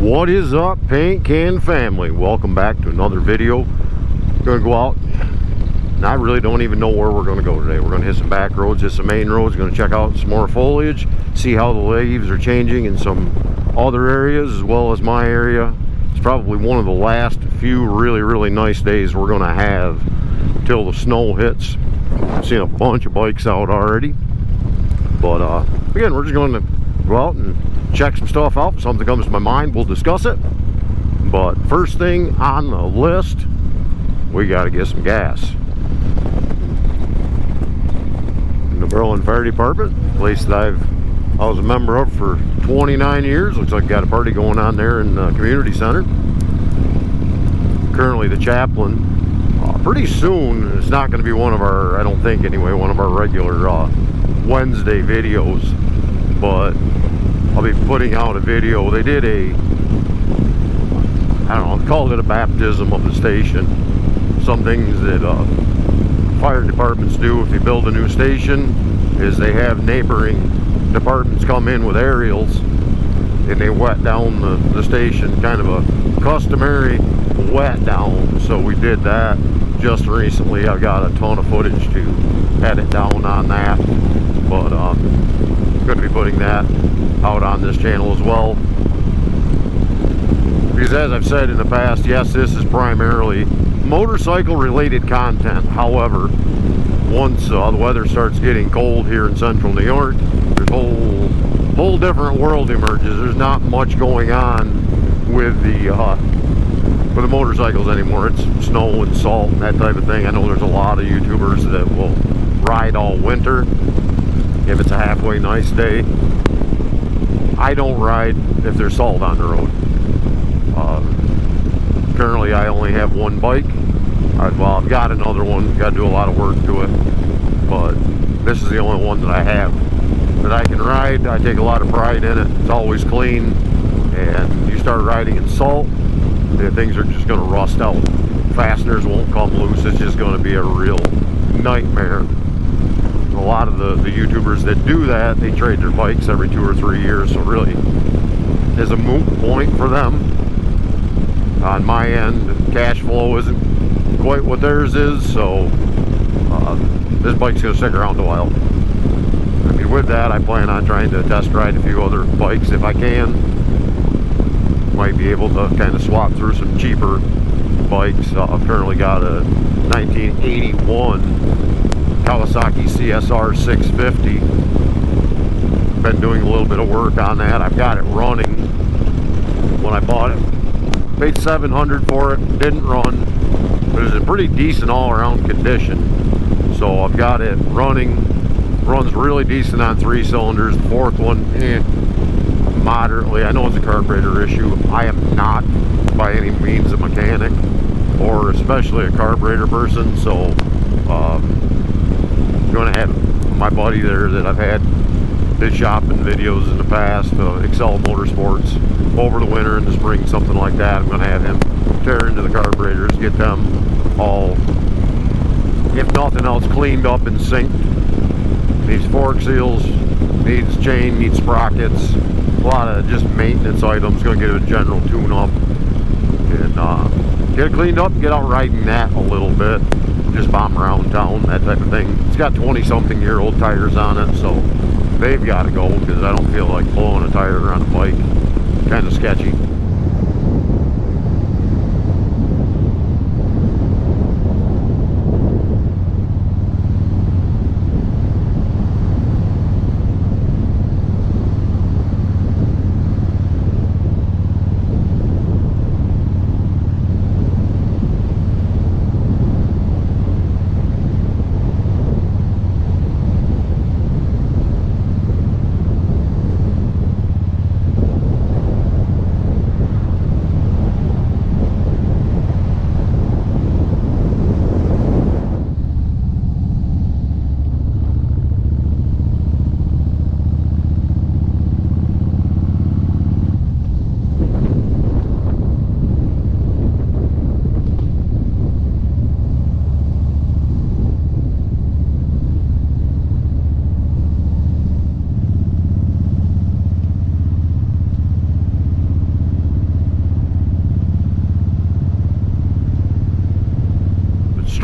What is up, paint can family? Welcome back to another video. Gonna go out and I really don't even know where we're gonna go today. We're gonna hit some back roads, hit some main roads, gonna check out some more foliage, see how the leaves are changing in some other areas as well as my area. It's probably one of the last few really nice days we're gonna have till the snow hits. I've seen a bunch of bikes out already, but again, we're just going to go out and check some stuff out. If something comes to my mind, we'll discuss it. But first thing on the list, we got to get some gas. In the Berlin Fire Department, place that I was a member of for 29 years. Looks like got a party going on there in the community center. Currently the chaplain. Pretty soon, it's not going to be one of our, I don't think anyway, one of our regular Wednesday videos, but I'll be putting out a video. They did a, I don't know, called it a baptism of the station. Some things that fire departments do if you build a new station is they have neighboring departments come in with aerials and they wet down the station, kind of a customary wet down. So we did that just recently. I've got a ton of footage to edit down on that, but I'm going to be putting that out on this channel as well, because as I've said in the past, yes, this is primarily motorcycle related content. However, once the weather starts getting cold here in central New York, there's a whole different world emerges. There's not much going on with the motorcycles anymore. It's snow and salt and that type of thing. I know there's a lot of YouTubers that will ride all winter if it's a halfway nice day. I don't ride if there's salt on the road. Currently I only have one bike. Well, I've got another one, got to do a lot of work to it, but this is the only one that I have that I can ride. I take a lot of pride in it. It's always clean, and you start riding in salt, things are just going to rust out. Fasteners won't come loose. It's just going to be a real nightmare. A lot of the YouTubers that do that, they trade their bikes every 2 or 3 years, so really is a moot point for them. On my end, cash flow isn't quite what theirs is, so this bike's going to stick around a while. I mean, with that, I plan on trying to test ride a few other bikes if I can. Might be able to kind of swap through some cheaper bikes. I've currently got a 1981 Kawasaki CSR 650. Been doing a little bit of work on that. I've got it running. When I bought it, paid $700 for it. Didn't run, but it's in pretty decent all-around condition. So I've got it running. Runs really decent on 3 cylinders. The fourth one, moderately. I know it's a carburetor issue. I am not by any means a mechanic or especially a carburetor person, so I'm going to have my buddy there that I've had did shopping videos in the past, Excel Motorsports, over the winter and the spring, something like that. I'm going to have him tear into the carburetors, get them all, if nothing else, cleaned up and synced. Needs fork seals, needs chain, needs sprockets, a lot of just maintenance items. Going to get a general tune up and get it cleaned up, get out riding that a little bit, just bomb around town, that type of thing. It's got 20-something-year-old tires on it, so they've got to go, because I don't feel like blowing a tire on a bike. Kind of sketchy.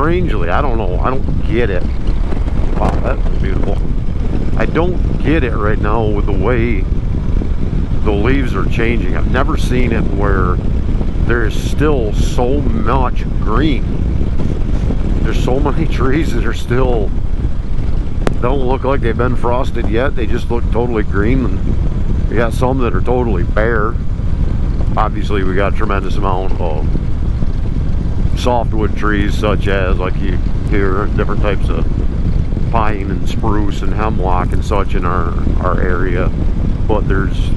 strangely, I don't know, I don't get it. Wow, that's beautiful. I don't get it right now with the way the leaves are changing. I've never seen it where there's still so much green. There's so many trees that are still, don't look like they've been frosted yet. They just look totally green. And we got some that are totally bare. Obviously we got a tremendous amount of softwood trees, such as, like you hear, different types of pine and spruce and hemlock and such in our area. But there's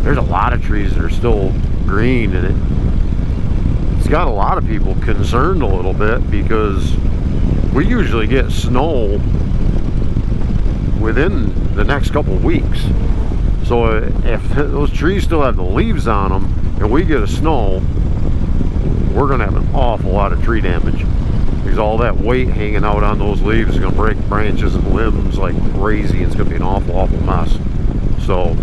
a lot of trees that are still green, and it's got a lot of people concerned a little bit, because we usually get snow within the next couple weeks. So if those trees still have the leaves on them and we get a snow, we're going to have an awful lot of tree damage, because all that weight hanging out on those leaves is going to break branches and limbs like crazy. It's going to be an awful mess. So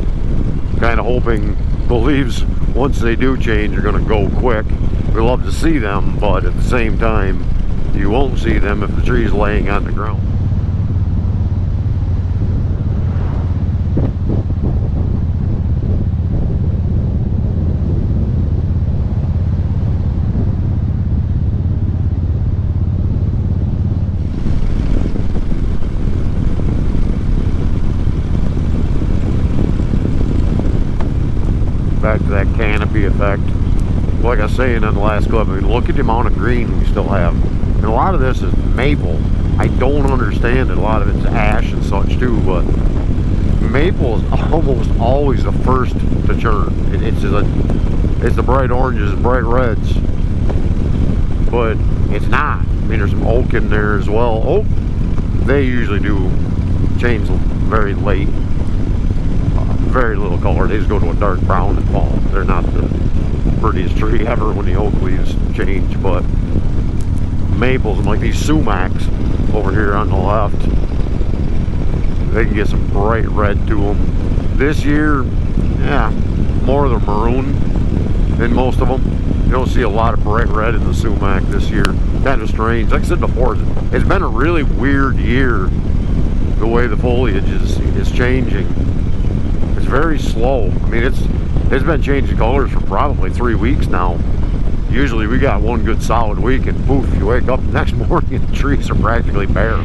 kind of hoping the leaves, once they do change, are going to go quick. We love to see them, but at the same time, you won't see them if the tree's laying on the ground. Back to that canopy effect. Like I was saying in the last clip, I mean, look at the amount of green we still have. And a lot of this is maple. I don't understand it. A lot of it's ash and such too, but maple is almost always the first to turn. It's the bright oranges and bright reds, but it's not. I mean, there's some oak in there as well. Oak, they usually do change very late. Very little color. They just go to a dark brown and fall. They're not the prettiest tree ever when the oak leaves change, but maples and like these sumacs over here on the left, they can get some bright red to them. This year, yeah, more of the maroon than most of them. You don't see a lot of bright red in the sumac this year. Kind of strange. Like I said before, it's been a really weird year, the way the foliage is changing. It's very slow. I mean, it's been changing colors for probably 3 weeks now. Usually we got one good solid week and poof, you wake up the next morning and the trees are practically bare.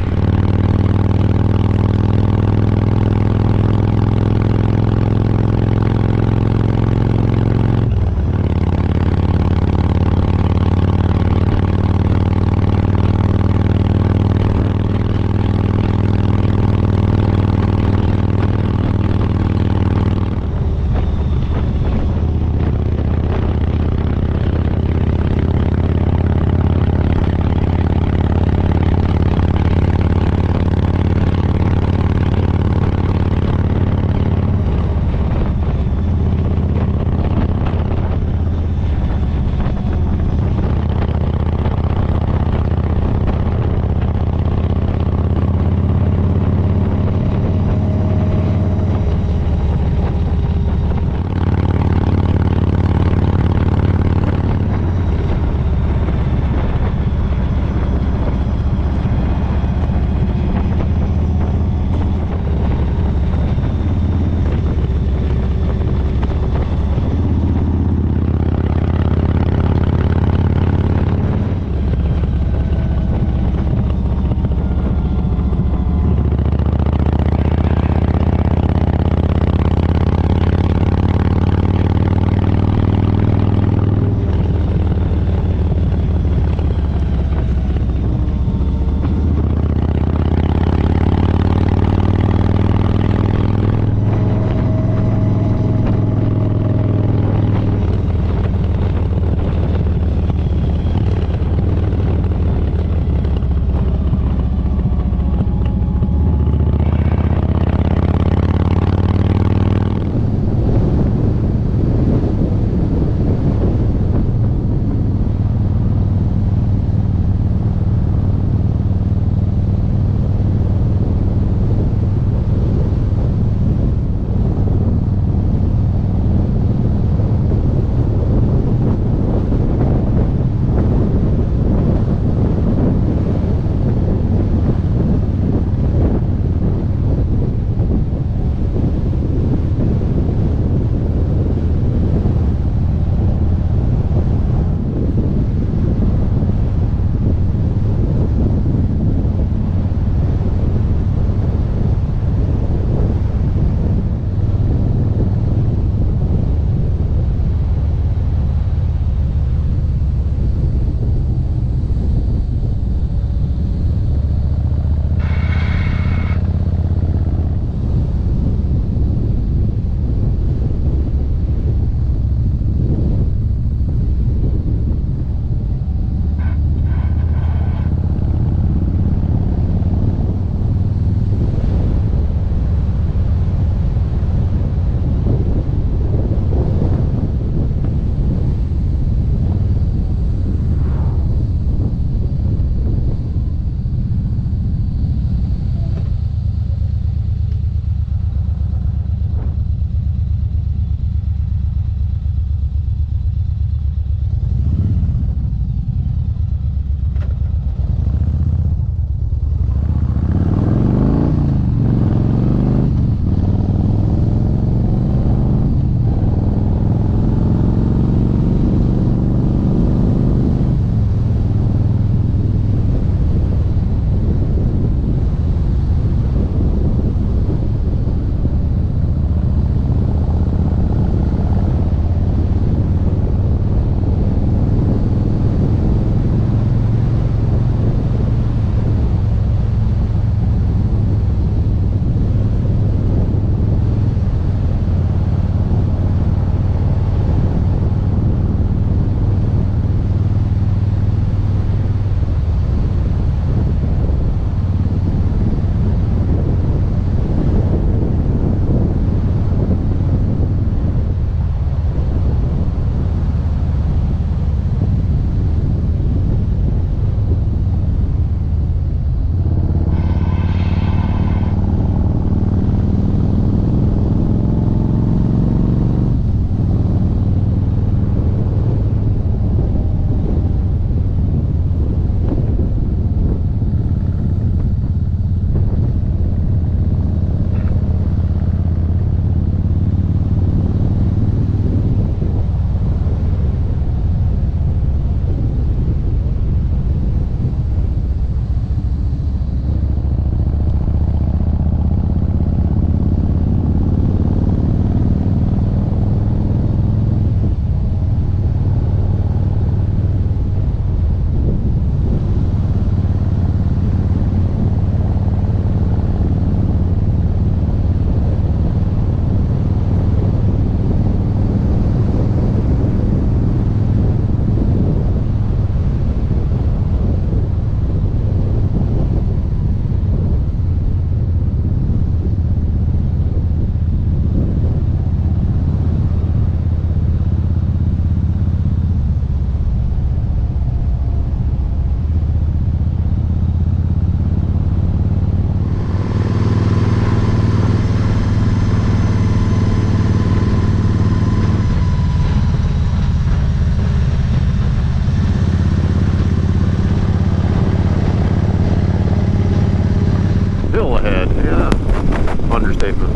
statement.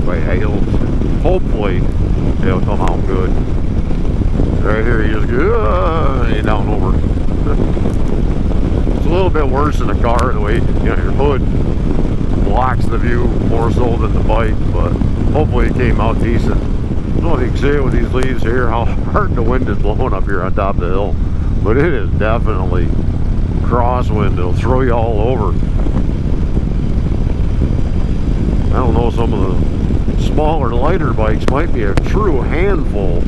By hails. Hopefully it'll come out good. Right here you just go and down over. It's a little bit worse in the car the way your hood blocks the view more so than the bike, but hopefully it came out decent. I don't know if you can see it with these leaves here, how hard the wind is blowing up here on top of the hill, but it is definitely crosswind. It'll throw you all over. I don't know, some of the smaller, lighter bikes might be a true handful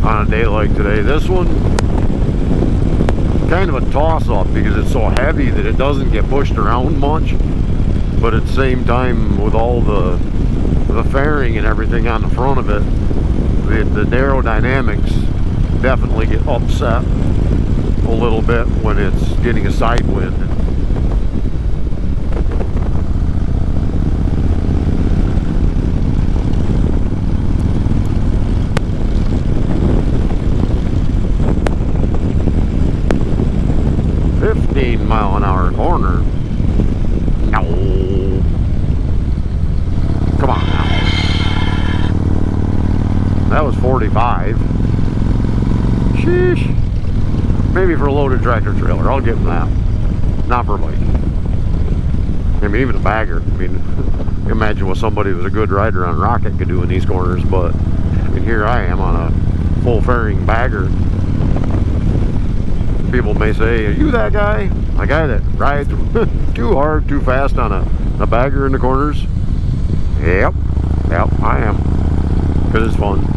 on a day like today. This one, kind of a toss-up because it's so heavy that it doesn't get pushed around much, but at the same time, with all the fairing and everything on the front of it, the aerodynamics definitely get upset a little bit when it's getting a side wind. 15-mile-an-hour corner. No. Come on now. That was 45. Sheesh. Maybe for a loaded tractor trailer. I'll give them that. Not for a bike. I mean, even a bagger. I mean, imagine what somebody who's a good rider on Rocket could do in these corners, but I mean, here I am on a full fairing bagger. People may say, are you that guy? A guy that rides too hard, too fast on a bagger in the corners? Yep, I am. Because it's fun.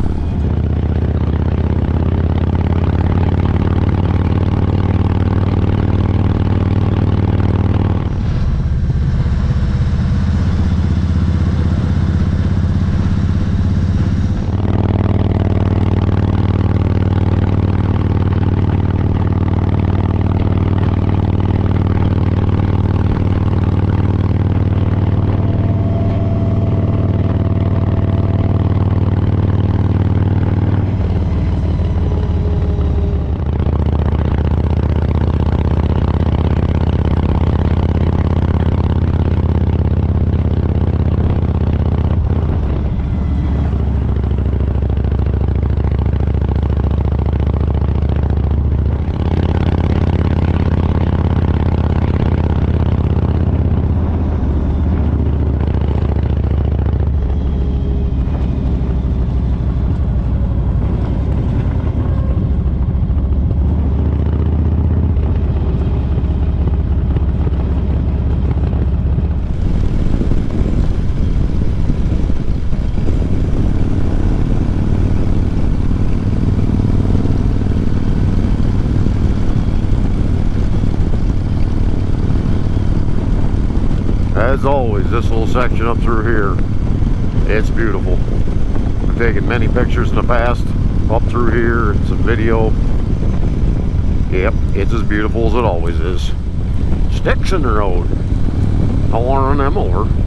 As always, this little section up through here, it's beautiful. I've taken many pictures in the past up through here and some video. Yep, it's as beautiful as it always is. Sticks in the road. I want to run them over.